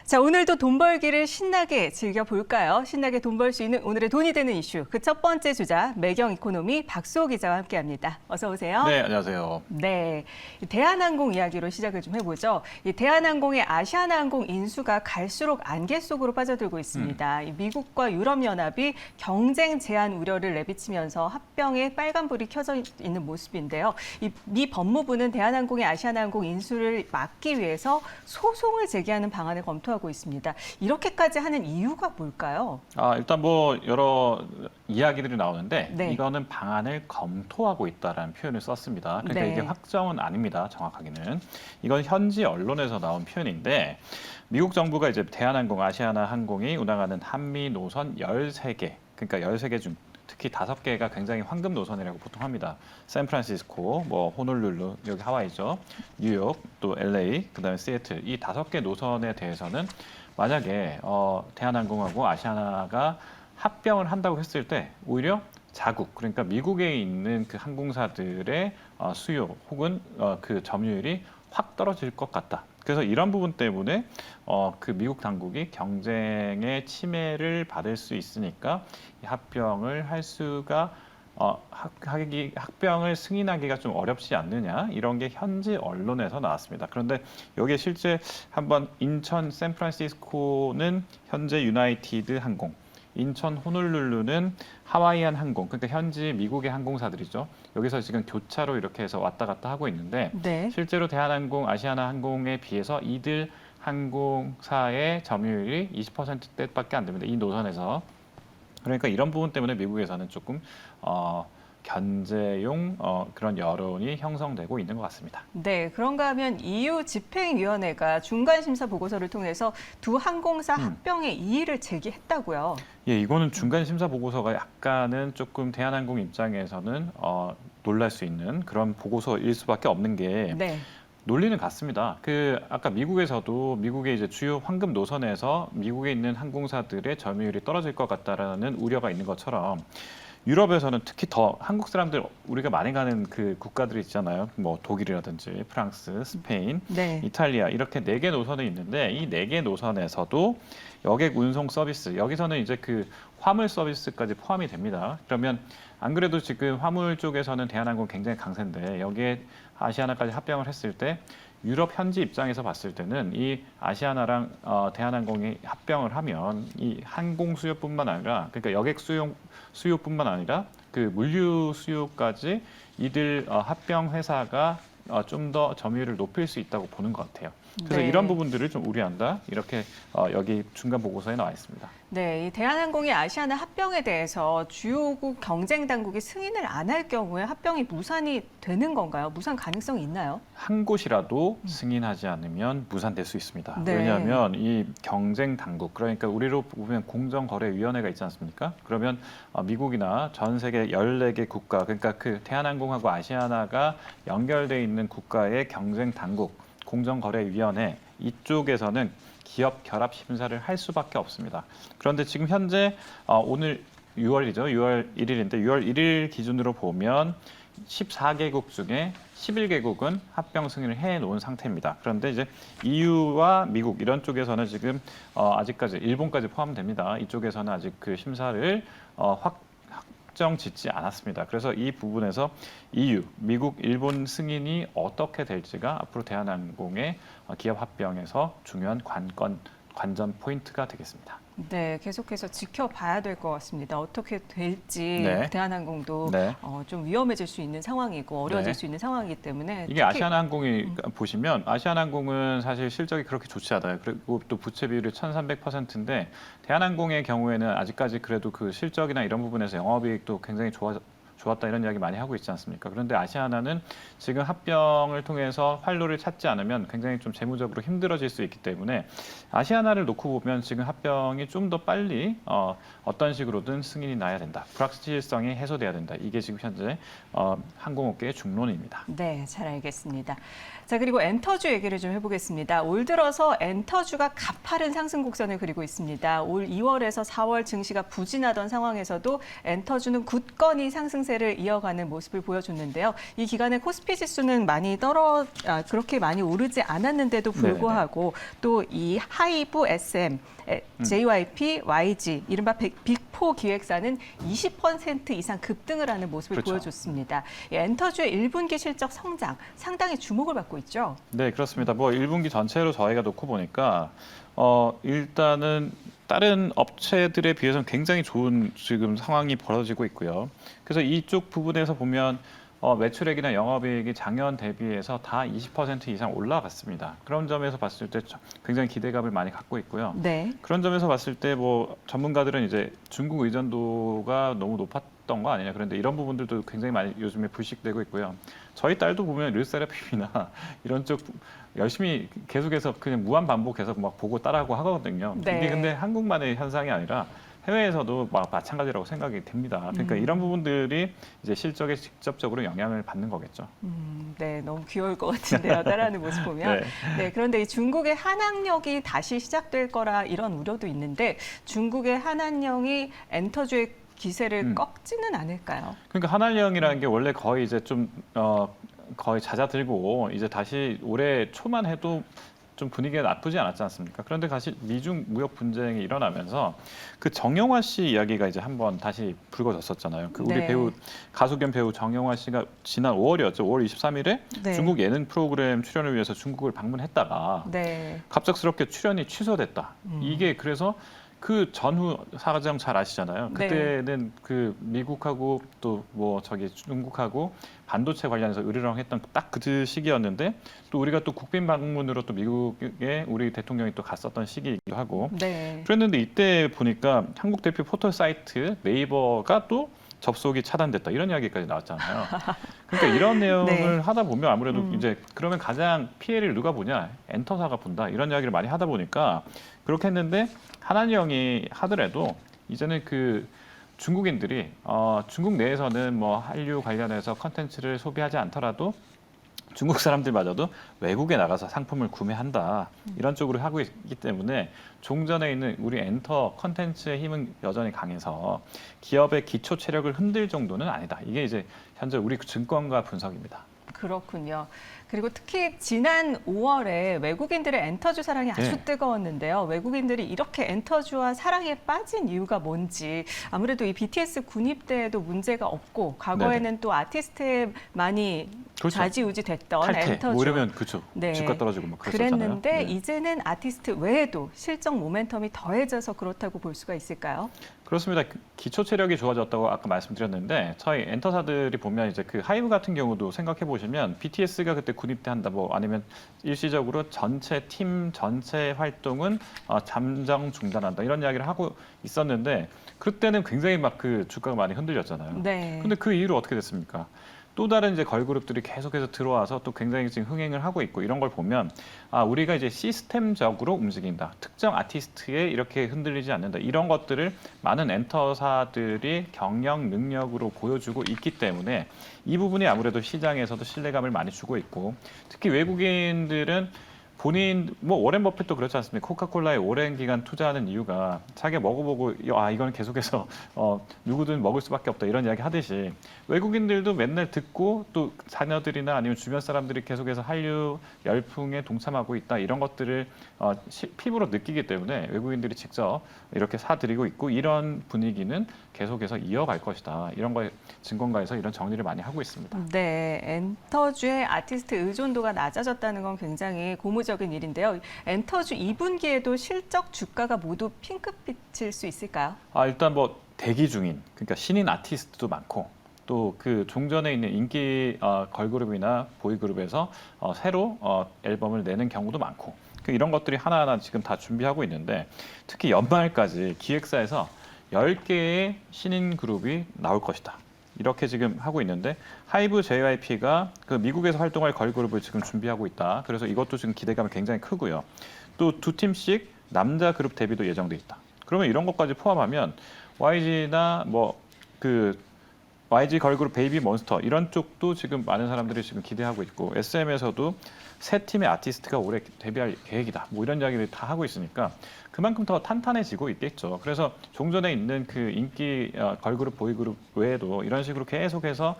자, 오늘도 돈 벌기를 신나게 즐겨볼까요? 신나게 돈 벌 수 있는 오늘의 돈이 되는 이슈. 그 첫 번째 주자, 매경 이코노미 박수호 기자와 함께합니다. 어서 오세요. 네, 안녕하세요. 네, 대한항공 이야기로 시작을 좀 해보죠. 이 대한항공의 아시아나항공 인수가 갈수록 안개 속으로 빠져들고 있습니다. 이 미국과 유럽연합이 경쟁 제한 우려를 내비치면서 합병에 빨간불이 켜져 있는 모습인데요. 이 미 법무부는 대한항공의 아시아나항공 인수를 막기 위해서 소송을 제기하는 방안을 검토하고 있습니다. 이렇게까지 하는 이유가 뭘까요? 일단 뭐 여러 이야기들이 나오는데 네. 이거는 방안을 검토하고 있다라는 표현을 썼습니다. 그러니까 네. 이게 확정은 아닙니다. 정확하게는. 이건 현지 언론에서 나온 표현인데 미국 정부가 이제 대한항공, 아시아나항공이 운항하는 한미 노선 13개, 그러니까 13개 중 특히 5개가 굉장히 황금 노선이라고 보통 합니다. 샌프란시스코, 뭐 호놀룰루, 여기 하와이죠. 뉴욕, 또 LA, 그다음에 시애틀 이 5개 노선에 대해서는 만약에 대한항공하고 아시아나가 합병을 한다고 했을 때 오히려 자국, 그러니까 미국에 있는 그 항공사들의 수요 혹은 그 점유율이 확 떨어질 것 같다. 그래서 이런 부분 때문에 그 미국 당국이 경쟁의 침해를 받을 수 있으니까 이 합병을 할 수가 합병을 승인하기가 좀 어렵지 않느냐 이런 게 현지 언론에서 나왔습니다. 그런데 여기에 실제 한번 인천 샌프란시스코는 현재 유나이티드 항공, 인천 호놀룰루는 하와이안 항공, 그러니까 현지 미국의 항공사들이죠. 여기서 지금 교차로 이렇게 해서 왔다 갔다 하고 있는데 네. 실제로 대한항공, 아시아나항공에 비해서 이들 항공사의 점유율이 20%대밖에 안 됩니다. 이 노선에서. 그러니까 이런 부분 때문에 미국에서는 조금 견제용 그런 여론이 형성되고 있는 것 같습니다. 네, 그런가 하면 EU 집행위원회가 중간심사 보고서를 통해서 두 항공사 합병의 이의를 제기했다고요. 예, 이거는 중간 심사 보고서가 약간은 조금 대한항공 입장에서는 놀랄 수 있는 그런 보고서일 수밖에 없는 게 네. 논리는 같습니다. 아까 미국에서도 미국의 이제 주요 황금 노선에서 미국에 있는 항공사들의 점유율이 떨어질 것 같다라는 우려가 있는 것처럼 유럽에서는 특히 더 한국 사람들 우리가 많이 가는 그 국가들이 있잖아요. 뭐 독일이라든지 프랑스, 스페인, 네. 이탈리아 이렇게 4개 노선이 있는데 이 4개 노선에서도 여객 운송 서비스 여기서는 이제 그 화물 서비스까지 포함이 됩니다. 그러면 안 그래도 지금 화물 쪽에서는 대한항공 굉장히 강세인데 여기에 아시아나까지 합병을 했을 때 유럽 현지 입장에서 봤을 때는 이 아시아나랑 대한항공이 합병을 하면 이 항공 수요뿐만 아니라 그러니까 여객 수요뿐만 아니라 그 물류 수요까지 이들 합병 회사가 좀 더 점유율을 높일 수 있다고 보는 것 같아요. 그래서 네. 이런 부분들을 좀 우려한다. 이렇게 여기 중간 보고서에 나와 있습니다. 네, 이 대한항공이 아시아나 합병에 대해서 주요국 경쟁 당국이 승인을 안 할 경우에 합병이 무산이 되는 건가요? 무산 가능성이 있나요? 한 곳이라도 승인하지 않으면 무산될 수 있습니다. 네. 왜냐하면 이 경쟁 당국, 그러니까 우리로 보면 공정거래위원회가 있지 않습니까? 그러면 미국이나 전 세계 14개 국가, 그러니까 그 대한항공하고 아시아나가 연결돼 있는 국가의 경쟁 당국, 공정거래위원회 이쪽에서는 기업 결합 심사를 할 수밖에 없습니다. 그런데 지금 현재 오늘 6월이죠. 6월 1일인데 6월 1일 기준으로 보면 14개국 중에 11개국은 합병 승인을 해놓은 상태입니다. 그런데 이제 EU와 미국 이런 쪽에서는 지금 아직까지 일본까지 포함됩니다. 이쪽에서는 아직 그 심사를 확정 짓지 않았습니다. 그래서 이 부분에서 EU, 미국, 일본 승인이 어떻게 될지가 앞으로 대한항공의 기업 합병에서 중요한 관전 포인트가 되겠습니다. 네, 계속해서 지켜봐야 될 것 같습니다. 어떻게 될지 네. 대한항공도 네. 좀 위험해질 수 있는 상황이고 어려워질 네. 수 있는 상황이기 때문에 이게 아시아나항공이 보시면 아시아나항공은 사실 실적이 그렇게 좋지 않아요. 그리고 또 부채 비율이 1,300%인데 대한항공의 경우에는 아직까지 그래도 그 실적이나 이런 부분에서 영업이익도 굉장히 좋았다 이런 이야기 많이 하고 있지 않습니까? 그런데 아시아나는 지금 합병을 통해서 활로를 찾지 않으면 굉장히 좀 재무적으로 힘들어질 수 있기 때문에 아시아나를 놓고 보면 지금 합병이 좀 더 빨리 어떤 식으로든 승인이 나야 된다. 불확실성이 해소돼야 된다. 이게 지금 현재 항공업계의 중론입니다. 네, 잘 알겠습니다. 자, 그리고 엔터주 얘기를 좀 해보겠습니다. 올 들어서 엔터주가 가파른 상승 곡선을 그리고 있습니다. 올 2월에서 4월 증시가 부진하던 상황에서도 엔터주는 굳건히 상승 상승세를 이어가는 모습을 보여줬는데요. 이 기간에 코스피 지수는 그렇게 많이 오르지 않았는데도 불구하고 또 이 하이브, SM, JYP, YG, 이른바 빅4 기획사는 20% 이상 급등을 하는 모습을 그렇죠. 보여줬습니다. 엔터주의 1분기 실적 성장 상당히 주목을 받고 있죠. 네, 그렇습니다. 뭐 1분기 전체로 저희가 놓고 보니까 일단은 다른 업체들에 비해서는 굉장히 좋은 지금 상황이 벌어지고 있고요. 그래서 이쪽 부분에서 보면 매출액이나 영업이익이 작년 대비해서 다 20% 이상 올라갔습니다. 그런 점에서 봤을 때 굉장히 기대감을 많이 갖고 있고요. 네. 그런 점에서 봤을 때 뭐 전문가들은 이제 중국 의존도가 너무 높았던 거 아니냐. 그런데 이런 부분들도 굉장히 많이 요즘에 불식되고 있고요. 저희 딸도 보면 르세라핌이나 이런 쪽 열심히 계속해서 그냥 무한 반복해서 막 보고 따라하고 하거든요. 네. 이게 근데 한국만의 현상이 아니라 해외에서도 마찬가지라고 생각이 됩니다. 그러니까 이런 부분들이 이제 실적에 직접적으로 영향을 받는 거겠죠. 네, 너무 귀여울 것 같은데요. 따라하는 모습 보면. 네, 그런데 이 중국의 한학력이 다시 시작될 거라 이런 우려도 있는데 중국의 한한령이 엔터주의 기세를 꺾지는 않을까요? 그러니까 한한령이라는 게 원래 거의 이제 좀 거의 잦아들고 이제 다시 올해 초만 해도 좀 분위기가 나쁘지 않았지 않습니까? 그런데 사실 미중 무역 분쟁이 일어나면서 그 정영화 씨 이야기가 이제 한번 다시 불거졌었잖아요. 그 우리 네. 배우 가수 겸 배우 정영화 씨가 지난 5월이었죠. 5월 23일에 네. 중국 예능 프로그램 출연을 위해서 중국을 방문했다가 네. 갑작스럽게 출연이 취소됐다. 이게 그래서 그 전후 사정 잘 아시잖아요. 네. 그때는 그 미국하고 또 뭐 저기 중국하고 반도체 관련해서 으르렁했던 딱 그 시기였는데 또 우리가 또 국빈 방문으로 또 미국에 우리 대통령이 또 갔었던 시기이기도 하고 네. 그랬는데 이때 보니까 한국 대표 포털 사이트 네이버가 또 접속이 차단됐다 이런 이야기까지 나왔잖아요. 그러니까 이런 내용을 네. 하다 보면 아무래도 이제 그러면 가장 피해를 누가 보냐 엔터사가 본다 이런 이야기를 많이 하다 보니까 그렇게 했는데 한한령이 하더라도 이제는 그 중국인들이 중국 내에서는 뭐 한류 관련해서 컨텐츠를 소비하지 않더라도 중국 사람들마저도 외국에 나가서 상품을 구매한다 이런 쪽으로 하고 있기 때문에 종전에 있는 우리 엔터 컨텐츠의 힘은 여전히 강해서 기업의 기초 체력을 흔들 정도는 아니다. 이게 이제 현재 우리 증권가 분석입니다. 그렇군요. 그리고 특히 지난 5월에 외국인들의 엔터주 사랑이 아주 네. 뜨거웠는데요. 외국인들이 이렇게 엔터주와 사랑에 빠진 이유가 뭔지 아무래도 이 BTS 군입대에도 문제가 없고 과거에는 네네. 또 아티스트에 많이 그렇죠. 좌지우지됐던 탈퇴 엔터주. 뭐 이러면 그렇죠. 네. 주가 떨어지고 막 그랬었잖아요. 그랬는데 네. 이제는 아티스트 외에도 실적 모멘텀이 더해져서 그렇다고 볼 수가 있을까요? 그렇습니다. 기초 체력이 좋아졌다고 아까 말씀드렸는데 저희 엔터사들이 보면 이제 그 하이브 같은 경우도 생각해 보시면 BTS가 그때 군입대 한다 뭐 아니면 일시적으로 전체 팀 전체 활동은 잠정 중단한다 이런 이야기를 하고 있었는데 그때는 굉장히 막 그 주가가 많이 흔들렸잖아요. 네. 근데 그 이후로 어떻게 됐습니까? 또 다른 이제 걸그룹들이 계속해서 들어와서 또 굉장히 지금 흥행을 하고 있고 이런 걸 보면 우리가 이제 시스템적으로 움직인다. 특정 아티스트에 이렇게 흔들리지 않는다. 이런 것들을 많은 엔터사들이 경영 능력으로 보여주고 있기 때문에 이 부분이 아무래도 시장에서도 신뢰감을 많이 주고 있고 특히 외국인들은 본인 뭐 워렌 버핏도 그렇지 않습니까? 코카콜라에 오랜 기간 투자하는 이유가 자기가 먹어보고 이건 계속해서 누구든 먹을 수밖에 없다 이런 이야기 하듯이 외국인들도 맨날 듣고 또 자녀들이나 아니면 주변 사람들이 계속해서 한류 열풍에 동참하고 있다 이런 것들을 피부로 느끼기 때문에 외국인들이 직접 이렇게 사들이고 있고 이런 분위기는 계속해서 이어갈 것이다 이런 걸 증권가에서 이런 정리를 많이 하고 있습니다. 네, 엔터주의 아티스트 의존도가 낮아졌다는 건 굉장히 고무적인 일인데요. 엔터주 2분기에도 실적 주가가 모두 핑크빛일 수 있을까요? 일단 뭐 대기 중인 그러니까 신인 아티스트도 많고 또 그 종전에 있는 인기 걸그룹이나 보이그룹에서 새로 앨범을 내는 경우도 많고 이런 것들이 하나하나 지금 다 준비하고 있는데 특히 연말까지 기획사에서 10개의 신인 그룹이 나올 것이다. 이렇게 지금 하고 있는데 하이브 JYP가 그 미국에서 활동할 걸그룹을 지금 준비하고 있다. 그래서 이것도 지금 기대감이 굉장히 크고요. 또 2팀씩 남자 그룹 데뷔도 예정돼 있다. 그러면 이런 것까지 포함하면 YG나 뭐 그 YG 걸그룹 베이비 몬스터 이런 쪽도 지금 많은 사람들이 지금 기대하고 있고 SM에서도 세 팀의 아티스트가 올해 데뷔할 계획이다. 뭐 이런 이야기를 다 하고 있으니까 그만큼 더 탄탄해지고 있겠죠. 그래서 종전에 있는 그 인기 걸그룹, 보이그룹 외에도 이런 식으로 계속해서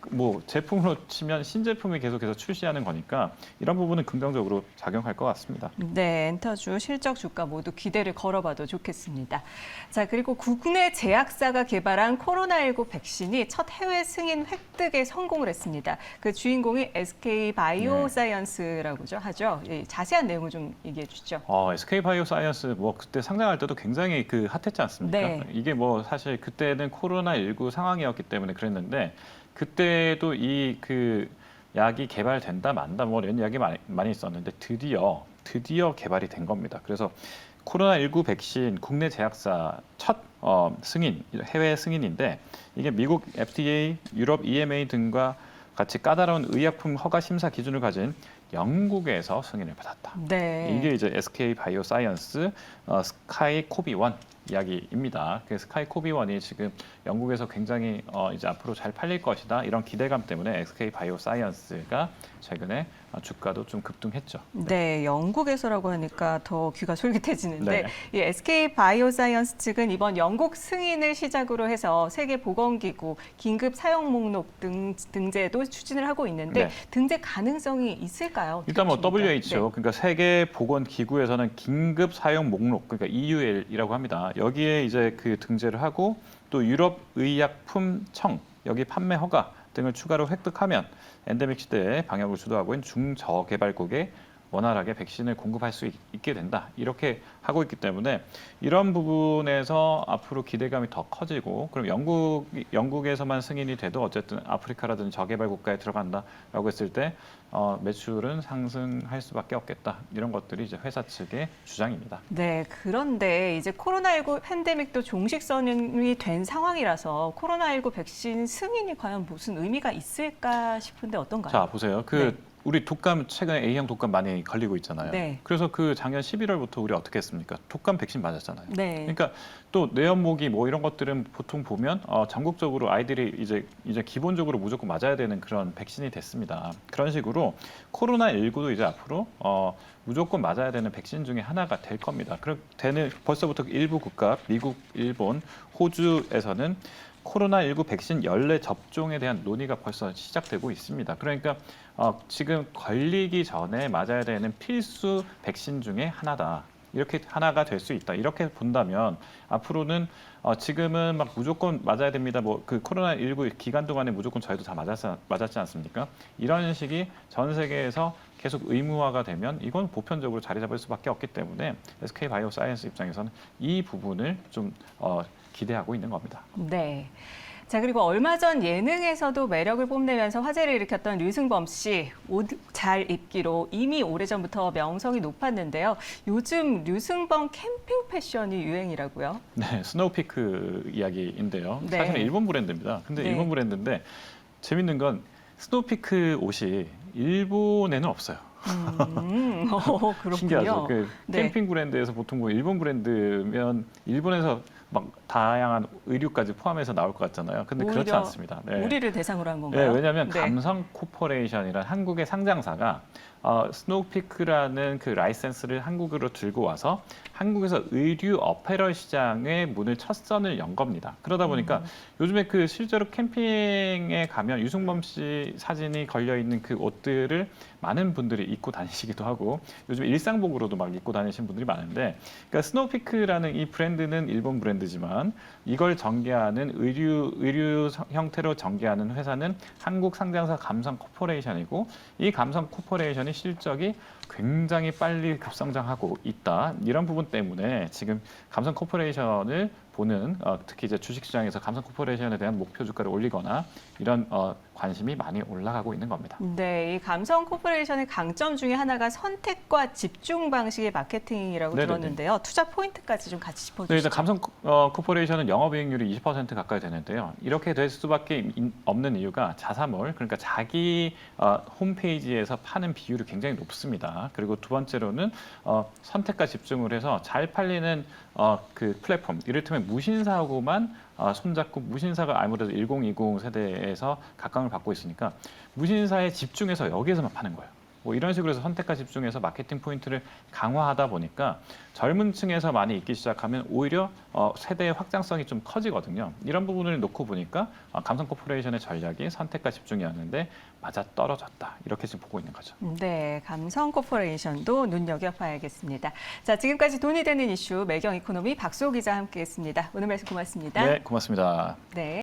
뭐 제품으로 치면 신제품이 계속해서 출시하는 거니까 이런 부분은 긍정적으로 작용할 것 같습니다. 네, 엔터주 실적 주가 모두 기대를 걸어봐도 좋겠습니다. 자, 그리고 국내 제약사가 개발한 코로나19 백신이 첫 해외 승인 획득에 성공을 했습니다. 그 주인공이 SK 바이오사이언스라고 하죠. 예, 자세한 내용을 좀 얘기해 주시죠. SK 바이오사이언스 뭐 그때 상장할 때도 굉장히 그 핫했지 않습니까? 네. 이게 뭐 사실 그때는 코로나19 상황이었기 때문에 그랬는데 그때도 이 그 약이 개발된다 만다 뭐 이런 이야기 많이 있었는데 드디어 개발이 된 겁니다. 그래서 코로나19 백신 국내 제약사 첫 승인 해외 승인인데 이게 미국 FDA, 유럽 EMA 등과 같이 까다로운 의약품 허가 심사 기준을 가진 영국에서 승인을 받았다. 네. 이게 이제 SK 바이오사이언스 스카이 코비1 이야기입니다. 그 스카이 코비1이 지금 영국에서 굉장히 이제 앞으로 잘 팔릴 것이다 이런 기대감 때문에 SK 바이오사이언스가 최근에 주가도 좀 급등했죠. 네, 영국에서라고 하니까 더 귀가 솔깃해지는데 네. 이 SK 바이오사이언스 측은 이번 영국 승인을 시작으로 해서 세계보건기구 긴급 사용 목록 등재도 추진을 하고 있는데 네. 등재 가능성이 있을까요? 일단 뭐 어떻게 WHO, 보십니까? 그러니까 세계보건기구에서는 긴급 사용 목록, 그러니까 EUL이라고 합니다. 여기에 이제 그 등재를 하고 또 유럽의약품청 여기 판매 허가 등을 추가로 획득하면 엔데믹 시대에 방역을 주도하고 있는 중저개발국에 원활하게 백신을 공급할 수 있게 된다. 이렇게 하고 있기 때문에 이런 부분에서 앞으로 기대감이 더 커지고 그럼 영국에서만 승인이 돼도 어쨌든 아프리카라든지 저개발 국가에 들어간다라고 했을 때 매출은 상승할 수밖에 없겠다. 이런 것들이 이제 회사 측의 주장입니다. 네, 그런데 이제 코로나19 팬데믹도 종식 선언이 된 상황이라서 코로나19 백신 승인이 과연 무슨 의미가 있을까 싶은데 어떤가요? 자, 보세요. 우리 독감 최근에 A형 독감 많이 걸리고 있잖아요. 네. 그래서 그 작년 11월부터 우리 어떻게 했습니까? 독감 백신 맞았잖아요. 네. 그러니까 또 뇌연모기 뭐 이런 것들은 보통 보면 전국적으로 아이들이 이제 기본적으로 무조건 맞아야 되는 그런 백신이 됐습니다. 그런 식으로 코로나19도 이제 앞으로 무조건 맞아야 되는 백신 중에 하나가 될 겁니다. 벌써부터 일부 국가, 미국, 일본, 호주에서는 코로나19 백신 연례 접종에 대한 논의가 벌써 시작되고 있습니다. 그러니까 지금 걸리기 전에 맞아야 되는 필수 백신 중에 하나다. 이렇게 하나가 될 수 있다. 이렇게 본다면 앞으로는 지금은 막 무조건 맞아야 됩니다. 뭐 그 코로나19 기간 동안에 무조건 저희도 다 맞았지 않습니까? 이런 식이 전 세계에서 계속 의무화가 되면 이건 보편적으로 자리 잡을 수밖에 없기 때문에 SK 바이오사이언스 입장에서는 이 부분을 좀 기대하고 있는 겁니다. 네. 자, 그리고 얼마 전 예능에서도 매력을 뽐내면서 화제를 일으켰던 류승범 씨, 옷 잘 입기로 이미 오래전부터 명성이 높았는데요. 요즘 류승범 캠핑 패션이 유행이라고요? 네, 스노우피크 이야기인데요. 네. 사실은 일본 브랜드입니다. 근데 네. 일본 브랜드인데 재밌는 건 스노우피크 옷이 일본에는 없어요. 그렇군요. 신기하죠. 그 네. 캠핑 브랜드에서 보통 뭐 일본 브랜드면 일본에서 막 다양한 의류까지 포함해서 나올 것 같잖아요. 근데 그렇지 오히려 않습니다. 네. 우리를 대상으로 한 네, 건가요? 왜냐하면 네. 감성 코퍼레이션이라는 한국의 상장사가 스노우피크라는 그 라이센스를 한국으로 들고 와서 한국에서 의류 어페럴 시장의 문을 첫 선을 연 겁니다. 그러다 보니까 요즘에 그 실제로 캠핑에 가면 유승범 씨 사진이 걸려 있는 그 옷들을 많은 분들이 입고 다니시기도 하고 요즘 일상복으로도 막 입고 다니시는 분들이 많은데 그러니까 스노우피크라는 이 브랜드는 일본 브랜드지만 이걸 전개하는 의류 형태로 전개하는 회사는 한국 상장사 감성 코퍼레이션이고 이 감성 코퍼레이션이 실적이 굉장히 빨리 급성장하고 있다. 이런 부분 때문에 지금 감성 코퍼레이션을 보는 특히 이제 주식시장에서 감성 코퍼레이션에 대한 목표 주가를 올리거나 이런 관심이 많이 올라가고 있는 겁니다. 네, 이 감성 코퍼레이션의 강점 중에 하나가 선택과 집중 방식의 마케팅이라고 네네네. 들었는데요. 투자 포인트까지 좀 같이 네, 짚어주시죠. 일단 감성 코퍼레이션은 영업이익률이 20% 가까이 되는데요. 이렇게 될 수밖에 없는 이유가 자사몰, 그러니까 자기 홈페이지에서 파는 비율이 굉장히 높습니다. 있다. 그리고 두 번째로는 선택과 집중을 해서 잘 팔리는 그 플랫폼, 이를테면 무신사하고만 손잡고, 무신사가 아무래도 1020 세대에서 각광을 받고 있으니까 무신사에 집중해서 여기에서만 파는 거예요. 뭐 이런 식으로 해서 선택과 집중해서 마케팅 포인트를 강화하다 보니까 젊은 층에서 많이 있기 시작하면 오히려 세대의 확장성이 좀 커지거든요. 이런 부분을 놓고 보니까 감성코퍼레이션의 전략이 선택과 집중이었는데 맞아 떨어졌다. 이렇게 지금 보고 있는 거죠. 네, 감성코퍼레이션도 눈여겨봐야겠습니다. 자, 지금까지 돈이 되는 이슈 매경 이코노미 박수호 기자와 함께했습니다. 오늘 말씀 고맙습니다. 네, 고맙습니다. 네.